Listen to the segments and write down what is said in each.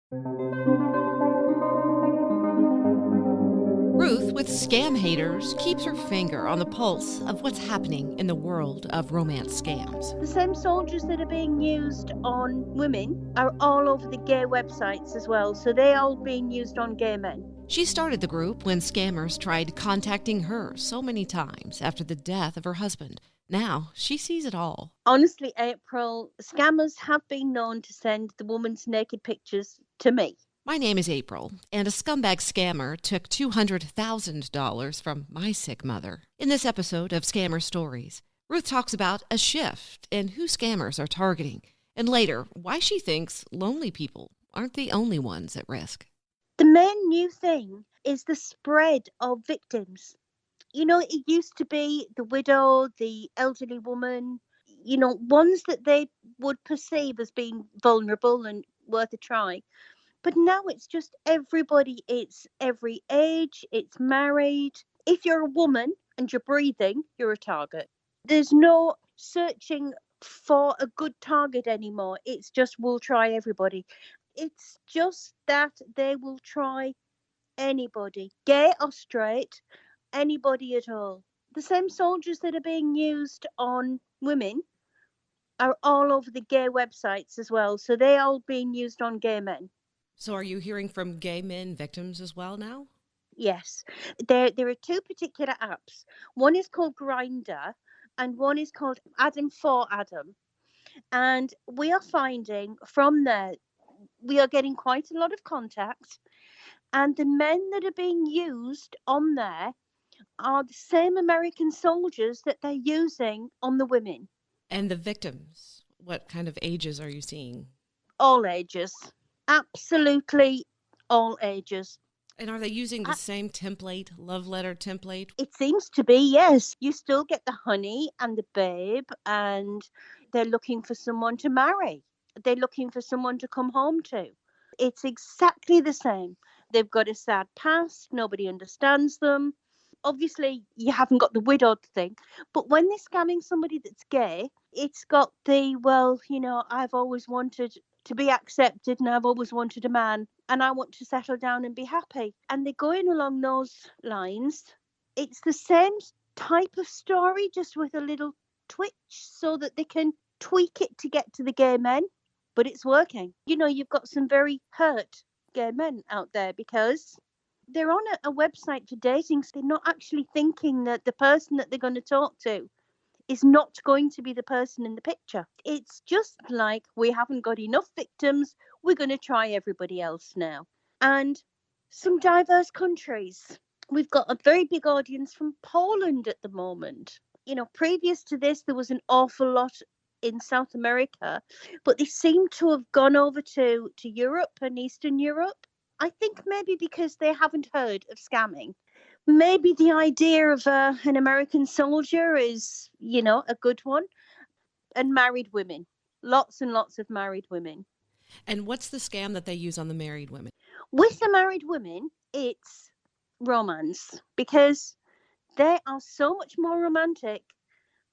Ruth, with Scam Haters, keeps her finger on the pulse of what's happening in the world of romance scams. The same soldiers that are being used on women are all over the gay websites as well. So they're all being used on gay men. She started the group when scammers tried contacting her so many times after the death of her husband. Now she sees it all. Honestly, April, scammers have been known to send the woman's naked pictures to me. My name is April, and a scumbag scammer took $200,000 from my sick mother. In this episode of Scammer Stories, Ruth talks about a shift in who scammers are targeting, and later, why she thinks lonely people aren't the only ones at risk. The main new thing is the spread of victims. You know, it used to be the widow, the elderly woman, ones that they would perceive as being vulnerable and worth a try. But now it's just everybody. It's every age, it's married. If you're a woman and you're breathing, you're a target. There's no searching for a good target anymore. It's just we'll try everybody. It's just that they will try anybody, gay or straight, anybody at all. The same soldiers that are being used on women are all over the gay websites as well. So they're all being used on gay men. So are you hearing from gay men victims as well now? Yes, there are two particular apps. One is called Grinder, and one is called Adam for Adam. And we are finding from there, we are getting quite a lot of contact. And the men that are being used on there are the same American soldiers that they're using on the women. And the victims, what kind of ages are you seeing? All ages. Absolutely all ages. And are they using the same template, love letter template? It seems to be, yes. You still get the honey and the babe, and they're looking for someone to marry. They're looking for someone to come home to. It's exactly the same. They've got a sad past. Nobody understands them. Obviously, you haven't got the widowed thing. But when they're scamming somebody that's gay, it's got the, well, I've always wanted to be accepted and I've always wanted a man and I want to settle down and be happy. And they're going along those lines. It's the same type of story, just with a little twitch so that they can tweak it to get to the gay men. But it's working. You've got some very hurt gay men out there because they're on a website for dating. So they're not actually thinking that the person that they're going to talk to is not going to be the person in the picture. It's just like, we haven't got enough victims, we're going to try everybody else now. And some diverse countries. We've got a very big audience from Poland at the moment. Previous to this, there was an awful lot in South America, but they seem to have gone over to Europe and Eastern Europe. I think maybe because they haven't heard of scamming. Maybe the idea of an American soldier is, a good one. And married women. Lots and lots of married women. And what's the scam that they use on the married women? With the married women, it's romance because they are so much more romantic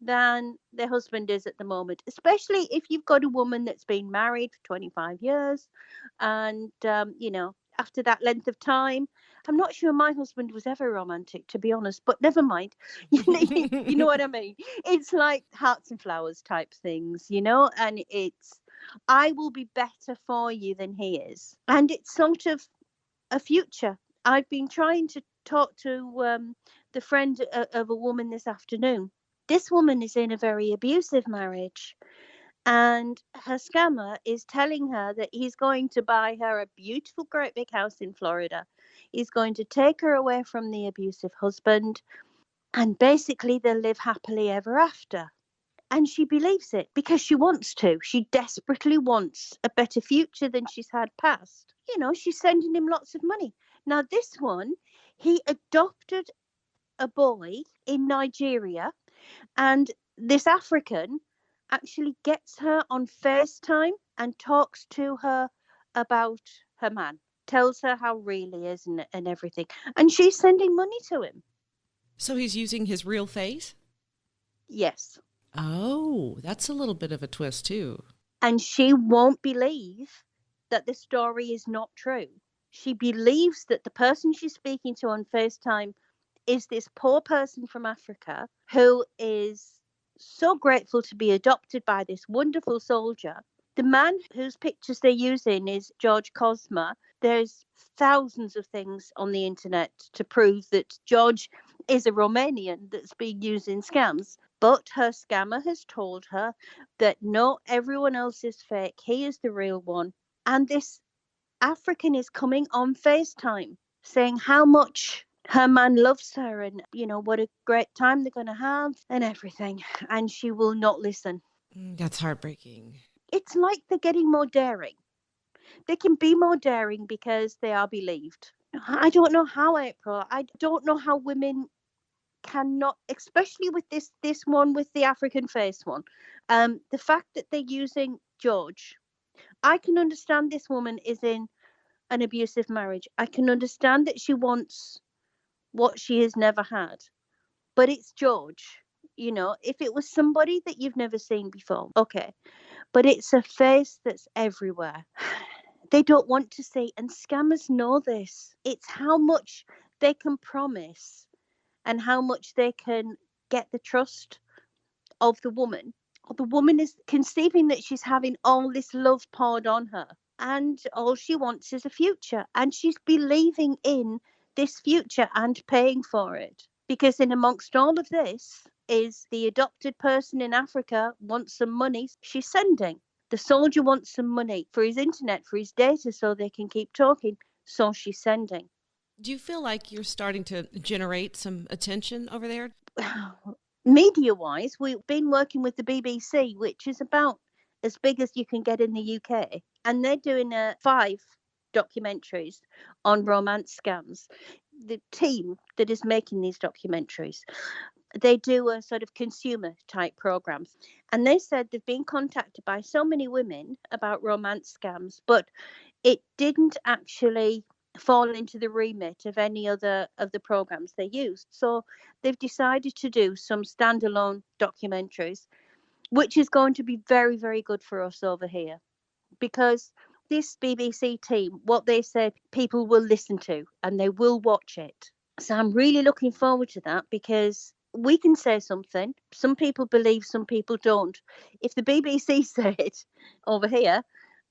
than their husband is at the moment, especially if you've got a woman that's been married for 25 years and, after that length of time. I'm not sure my husband was ever romantic, to be honest, but never mind. You know what I mean? It's like hearts and flowers type things, and it's, I will be better for you than he is. And it's sort of a future. I've been trying to talk to the friend of a woman this afternoon. This woman is in a very abusive marriage. And her scammer is telling her that he's going to buy her a beautiful, great big house in Florida. He's going to take her away from the abusive husband. And basically, they'll live happily ever after. And she believes it because she wants to. She desperately wants a better future than she's had past. She's sending him lots of money. Now, this one, he adopted a boy in Nigeria. And this African actually gets her on FaceTime and talks to her about her man, tells her how real he is and everything. And she's sending money to him. So he's using his real face? Yes. Oh, that's a little bit of a twist too. And she won't believe that the story is not true. She believes that the person she's speaking to on FaceTime is this poor person from Africa who is so grateful to be adopted by this wonderful soldier. The man whose pictures they're using is George Cosma. There's thousands of things on the internet to prove that George is a Romanian that's being used in scams. But her scammer has told her that no, everyone else is fake. He is the real one. And this African is coming on FaceTime saying how much her man loves her and, what a great time they're going to have and everything. And she will not listen. That's heartbreaking. It's like they're getting more daring. They can be more daring because they are believed. I don't know how, April. I don't know how women cannot, especially with this one, with the African face one. The fact that they're using George, I can understand this woman is in an abusive marriage. I can understand that she wants what she has never had, but it's George. If it was somebody that you've never seen before, okay, but it's a face that's everywhere. They don't want to see, and scammers know this. It's how much they can promise and how much they can get the trust of the woman. The woman is conceiving that she's having all this love poured on her, and all she wants is a future, and she's believing in this future and paying for it, because in amongst all of this is the adopted person in Africa wants some money she's sending. The soldier wants some money for his internet, for his data, so they can keep talking, so she's sending. Do you feel like you're starting to generate some attention over there? Media-wise, we've been working with the BBC, which is about as big as you can get in the UK, and they're doing 5 documentaries on romance scams. The team that is making these documentaries, they do a sort of consumer type programs, and they said they've been contacted by so many women about romance scams, but it didn't actually fall into the remit of any other of the programs they used. So they've decided to do some standalone documentaries, which is going to be very, very good for us over here, because this BBC team, what they say, people will listen to and they will watch it. So I'm really looking forward to that, because we can say something. Some people believe, some people don't. If the BBC say it over here,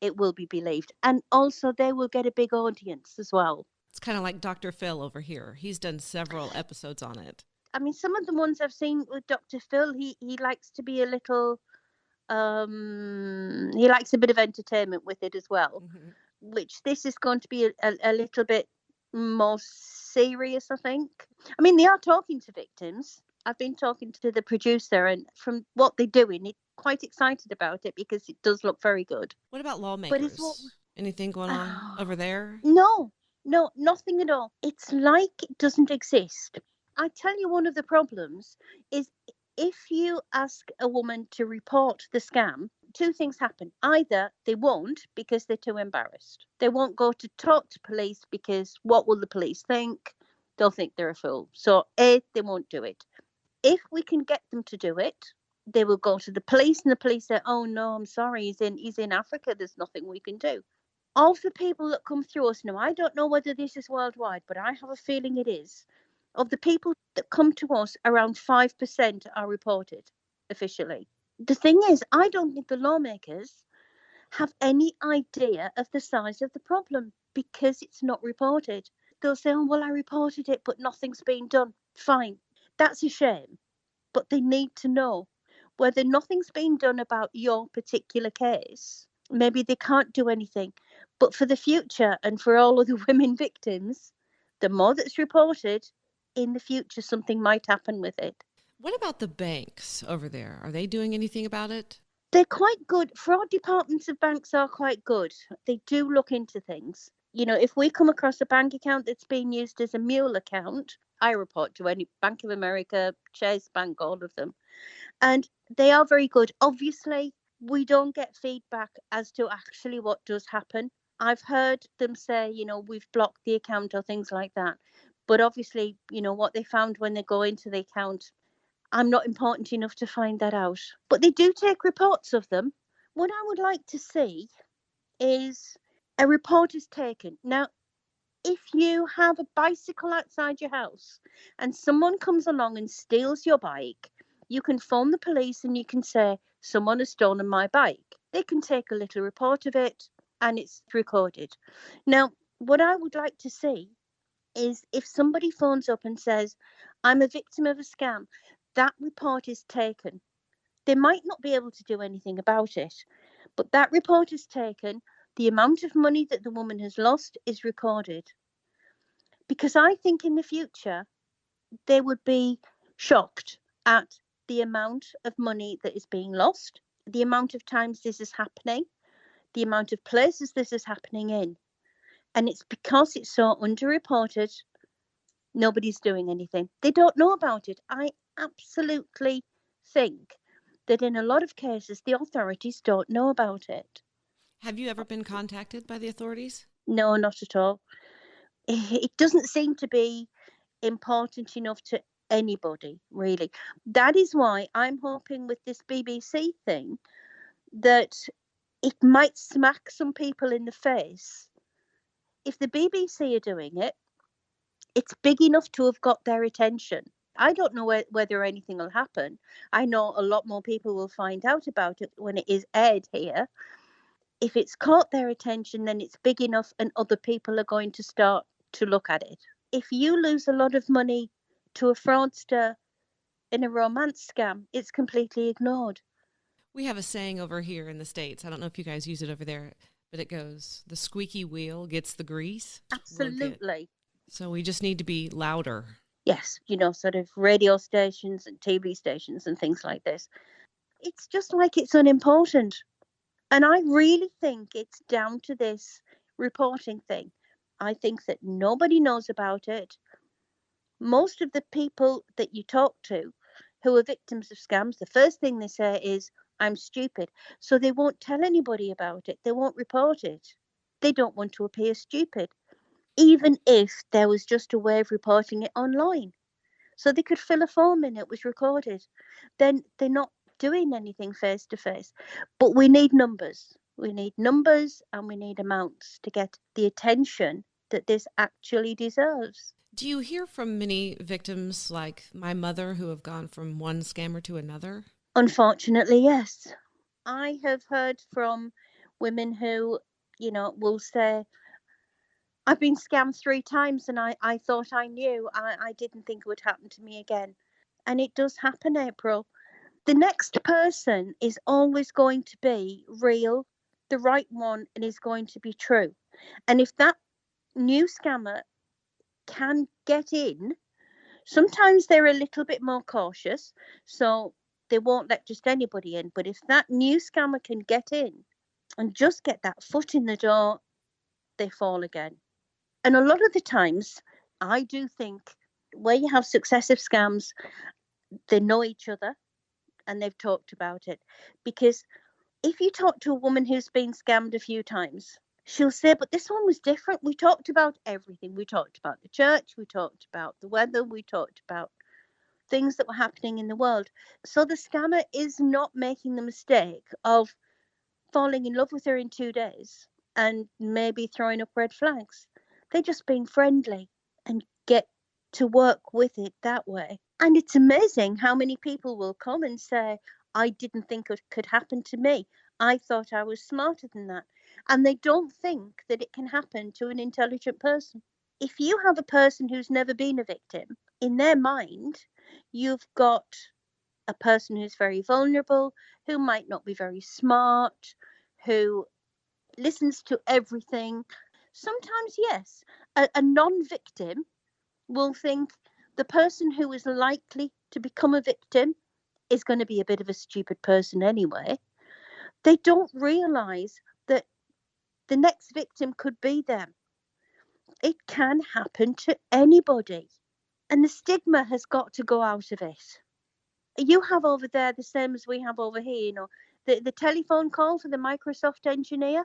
it will be believed. And also they will get a big audience as well. It's kind of like Dr. Phil over here. He's done several episodes on it. I mean, some of the ones I've seen with Dr. Phil, he likes to be a little, he likes a bit of entertainment with it as well, which this is going to be a little bit more serious, I think. I mean, they are talking to victims. I've been talking to the producer, and from what they're doing, quite excited about it because it does look very good. What about lawmakers? Anything going on over there? No, nothing at all. It's like it doesn't exist. I tell you, one of the problems is if you ask a woman to report the scam, 2 things happen. Either they won't because they're too embarrassed. They won't go to talk to police because what will the police think? They'll think they're a fool. So A, they won't do it. If we can get them to do it, they will go to the police, and the police say, oh no, I'm sorry, he's in Africa, there's nothing we can do. Of the people that come through us now, I don't know whether this is worldwide, but I have a feeling it is. Of the people that come to us, around 5% are reported officially. The thing is, I don't think the lawmakers have any idea of the size of the problem because it's not reported. They'll say, oh, well, I reported it, but nothing's been done. Fine. That's a shame. But they need to know whether nothing's been done about your particular case. Maybe they can't do anything. But for the future and for all of the women victims, the more that's reported, in the future, something might happen with it. What about the banks over there? Are they doing anything about it? They're quite good. Fraud departments of banks are quite good. They do look into things. If we come across a bank account that's being used as a mule account, I report to any Bank of America, Chase Bank, all of them. And they are very good. Obviously, we don't get feedback as to actually what does happen. I've heard them say, we've blocked the account or things like that. But obviously, what they found when they go into the account, I'm not important enough to find that out. But they do take reports of them. What I would like to see is A report is taken. Now, if you have a bicycle outside your house and someone comes along and steals your bike, you can phone the police and you can say, someone has stolen my bike. They can take a little report of it and it's recorded. Now, what I would like to see is if somebody phones up and says, I'm a victim of a scam, that report is taken. They might not be able to do anything about it, but that report is taken. The amount of money that the woman has lost is recorded. Because I think in the future, they would be shocked at the amount of money that is being lost, the amount of times this is happening, the amount of places this is happening in. And it's because it's so underreported, nobody's doing anything. They don't know about it. I absolutely think that in a lot of cases, the authorities don't know about it. Have you ever been contacted by the authorities? No, not at all. It doesn't seem to be important enough to anybody, really. That is why I'm hoping with this BBC thing that it might smack some people in the face. If the BBC are doing it, it's big enough to have got their attention. I don't know whether anything will happen. I know a lot more people will find out about it when it is aired here. If it's caught their attention, then it's big enough and other people are going to start to look at it. If you lose a lot of money to a fraudster in a romance scam, it's completely ignored. We have a saying over here in the States. I don't know if you guys use it over there, but it goes, the squeaky wheel gets the grease. Absolutely. So we just need to be louder. Yes, sort of radio stations and TV stations and things like this. It's just like it's unimportant. And I really think it's down to this reporting thing. I think that nobody knows about it. Most of the people that you talk to who are victims of scams, the first thing they say is, I'm stupid. So they won't tell anybody about it. They won't report it. They don't want to appear stupid, even if there was just a way of reporting it online. So they could fill a form in, it was recorded. Then they're not doing anything face to face. But we need numbers. We need numbers and we need amounts to get the attention that this actually deserves. Do you hear from many victims like my mother who have gone from one scammer to another? Unfortunately, yes. I have heard from women who, will say, I've been scammed 3 times and I thought I knew. I didn't think it would happen to me again. And it does happen, April. The next person is always going to be real, the right one, and is going to be true. And if that new scammer can get in, sometimes they're a little bit more cautious, so they won't let just anybody in. But if that new scammer can get in and just get that foot in the door, they fall again. And a lot of the times, I do think where you have successive scams, they know each other and they've talked about it. Because if you talk to a woman who's been scammed a few times, she'll say, but this one was different. We talked about everything. We talked about the church. We talked about the weather. We talked about things that were happening in the world. So the scammer is not making the mistake of falling in love with her in 2 days and maybe throwing up red flags. They're just being friendly and get to work with it that way. And it's amazing how many people will come and say, I didn't think it could happen to me. I thought I was smarter than that. And they don't think that it can happen to an intelligent person. If you have a person who's never been a victim, in their mind, you've got a person who's very vulnerable, who might not be very smart, who listens to everything. Sometimes, yes, a non-victim will think the person who is likely to become a victim is going to be a bit of a stupid person anyway. They don't realise that the next victim could be them. It can happen to anybody. And the stigma has got to go out of it. You have over there the same as we have over here, the telephone call for the Microsoft engineer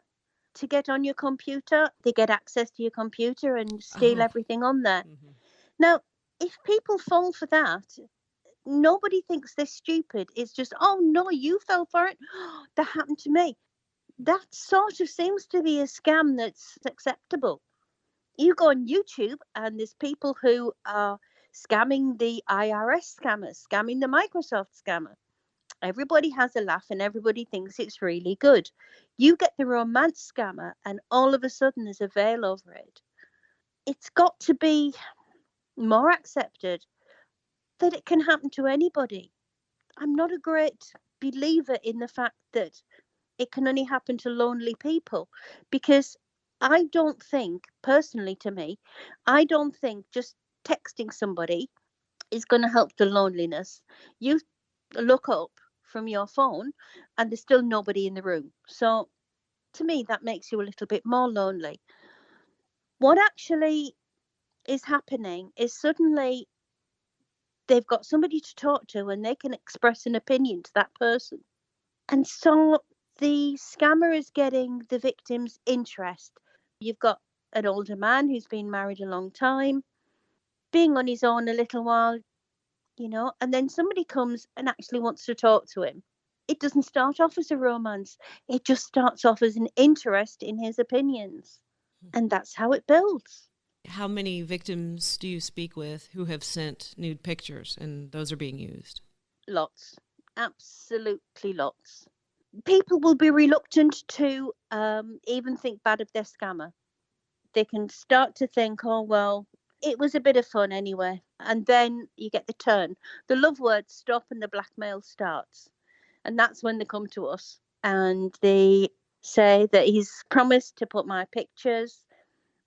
to get on your computer. They get access to your computer and steal everything on there. Mm-hmm. Now, if people fall for that, nobody thinks they're stupid. It's just, oh no, you fell for it. That happened to me. that sort of seems to be a scam that's acceptable. You go on YouTube and there's people who are scamming the IRS scammer, scamming the Microsoft scammer. Everybody has a laugh and everybody thinks it's really good. You get the romance scammer and all of a sudden there's a veil over it. It's got to be more accepted that it can happen to anybody. I'm not a great believer in the fact that it can only happen to lonely people, because I don't think, personally to me, I don't think just texting somebody is going to help the loneliness. You look up from your phone and there's still nobody in the room. So to me, that makes you a little bit more lonely. What actually is happening is suddenly they've got somebody to talk to and they can express an opinion to that person. And so the scammer is getting the victim's interest. You've got an older man who's been married a long time, being on his own a little while, and then somebody comes and actually wants to talk to him. It doesn't start off as a romance, it just starts off as an interest in his opinions. And that's how it builds. How many victims do you speak with who have sent nude pictures and those are being used? Lots. Absolutely lots. People will be reluctant to even think bad of their scammer. They can start to think, oh, well, it was a bit of fun anyway. And then you get the turn. The love words stop and the blackmail starts. And that's when they come to us and they say that he's promised to put my pictures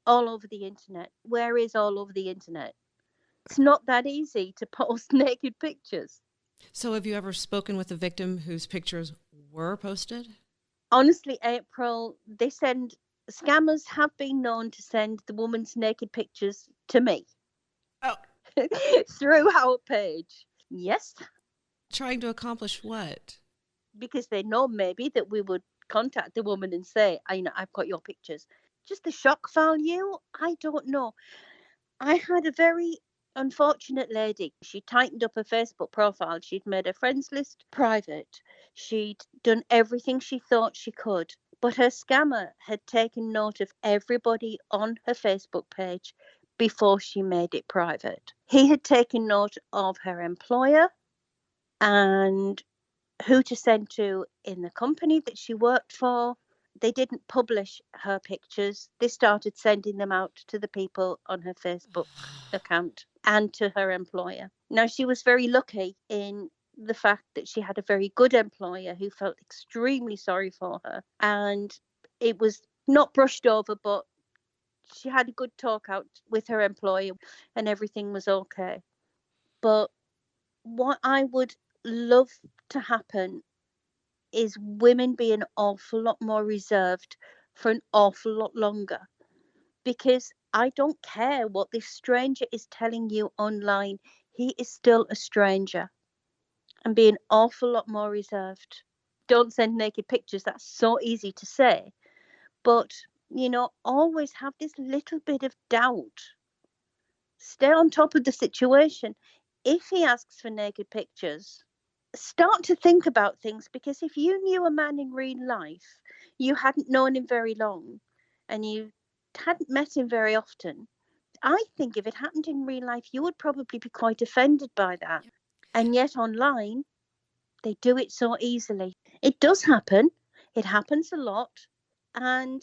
all over the internet. Where is all over the internet? It's not that easy to post naked pictures. So have you ever spoken with a victim whose pictures were posted? Honestly, April, scammers have been known to send the woman's naked pictures to me. Oh. Through our page. Yes. Trying to accomplish what? Because they know maybe that we would contact the woman and say, I've got your pictures. Just the shock value, I don't know. I had a very unfortunate lady. She tightened up her Facebook profile. She'd made her friends list private. She'd done everything she thought she could. But her scammer had taken note of everybody on her Facebook page before she made it private. He had taken note of her employer and who to send to in the company that she worked for. They didn't publish her pictures. They started sending them out to the people on her Facebook account and to her employer. Now, she was very lucky in the fact that she had a very good employer who felt extremely sorry for her. And it was not brushed over, but she had a good talk out with her employer and everything was okay. But what I would love to happen is women be an awful lot more reserved for an awful lot longer, because I don't care what this stranger is telling you online, he is still a stranger, and be an awful lot more reserved. Don't send naked pictures, that's so easy to say, but always have this little bit of doubt. Stay on top of the situation. If he asks for naked pictures, start to think about things, because if you knew a man in real life, you hadn't known him very long and you hadn't met him very often, I think if it happened in real life, you would probably be quite offended by that. And yet online, they do it so easily. It does happen. It happens a lot. And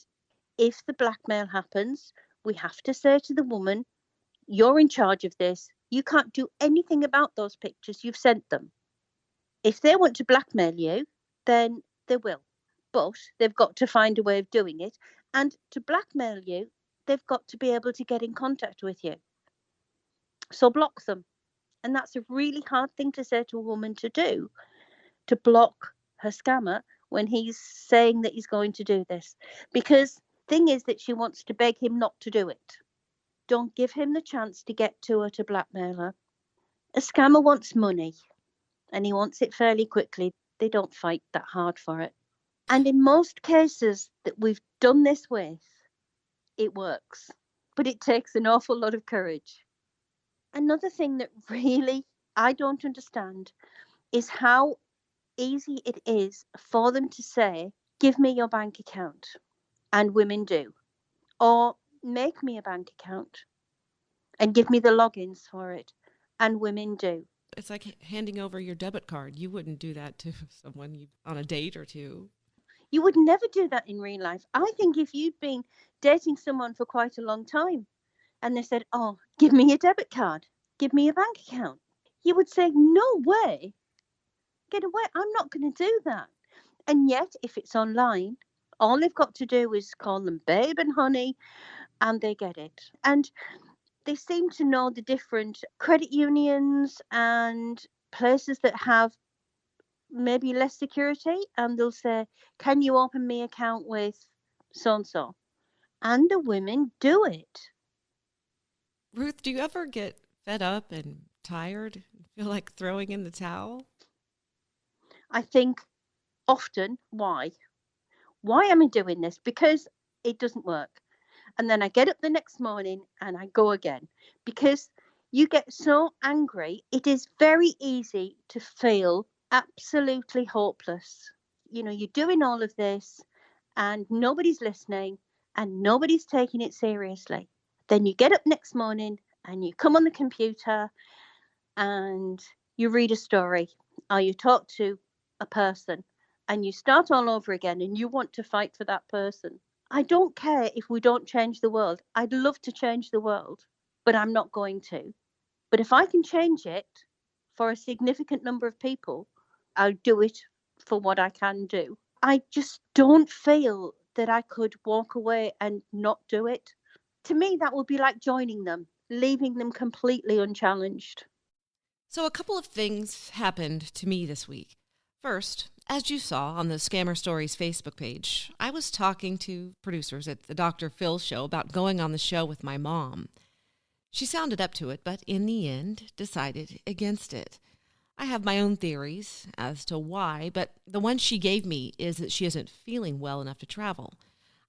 if the blackmail happens, we have to say to the woman, you're in charge of this. You can't do anything about those pictures. You've sent them. If they want to blackmail you, then they will. But they've got to find a way of doing it. And to blackmail you, they've got to be able to get in contact with you. So block them. And that's a really hard thing to say to a woman to do, to block her scammer when he's saying that he's going to do this. Because the thing is that she wants to beg him not to do it. Don't give him the chance to get to her to blackmail her. A scammer wants money. And he wants it fairly quickly. They don't fight that hard for it. And in most cases that we've done this with, it works. But it takes an awful lot of courage. Another thing that really I don't understand is how easy it is for them to say, give me your bank account. And women do. Or make me a bank account and give me the logins for it. And women do. It's like handing over your debit card. You wouldn't do that to someone on a date or two. You would never do that in real life. I think if you'd been dating someone for quite a long time and they said, oh, give me a debit card, give me a bank account, you would say, no way, get away. I'm not going to do that. And yet, if it's online, all they've got to do is call them babe and honey, and they get it. And they seem to know the different credit unions and places that have maybe less security, and they'll say, can you open me account with so-and-so? And the women do it. Ruth, do you ever get fed up and tired and feel like throwing in the towel? I think often, why am I doing this? Because it doesn't work. And then I get up the next morning and I go again, because you get so angry. It is very easy to feel absolutely hopeless. You know, you're doing all of this and nobody's listening and nobody's taking it seriously. Then you get up next morning and you come on the computer and you read a story or you talk to a person and you start all over again and you want to fight for that person. I don't care if we don't change the world. I'd love to change the world, but I'm not going to. But if I can change it for a significant number of people, I'll do it for what I can do. I just don't feel that I could walk away and not do it. To me, that would be like joining them, leaving them completely unchallenged. So a couple of things happened to me this week. First, as you saw on the Scammer Stories Facebook page, I was talking to producers at the Dr. Phil show about going on the show with my mom. She sounded up to it, but in the end decided against it. I have my own theories as to why, but the one she gave me is that she isn't feeling well enough to travel.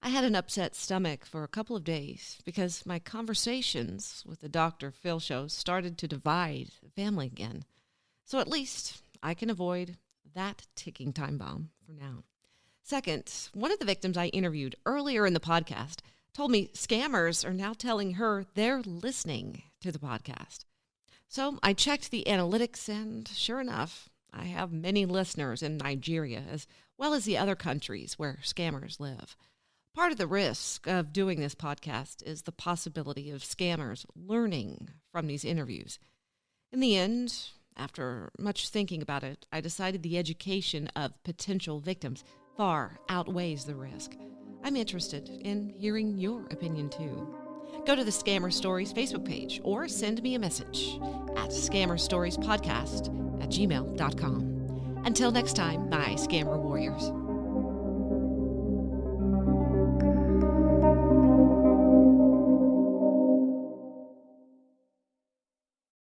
I had an upset stomach for a couple of days because my conversations with the Dr. Phil show started to divide the family again. So at least I can avoid that ticking time bomb for now. Second, one of the victims I interviewed earlier in the podcast told me scammers are now telling her they're listening to the podcast. So I checked the analytics, and sure enough, I have many listeners in Nigeria as well as the other countries where scammers live. Part of the risk of doing this podcast is the possibility of scammers learning from these interviews. In the end, after much thinking about it, I decided the education of potential victims far outweighs the risk. I'm interested in hearing your opinion too. Go to the Scammer Stories Facebook page or send me a message at scammerstoriespodcast@gmail.com. Until next time, my Scammer Warriors.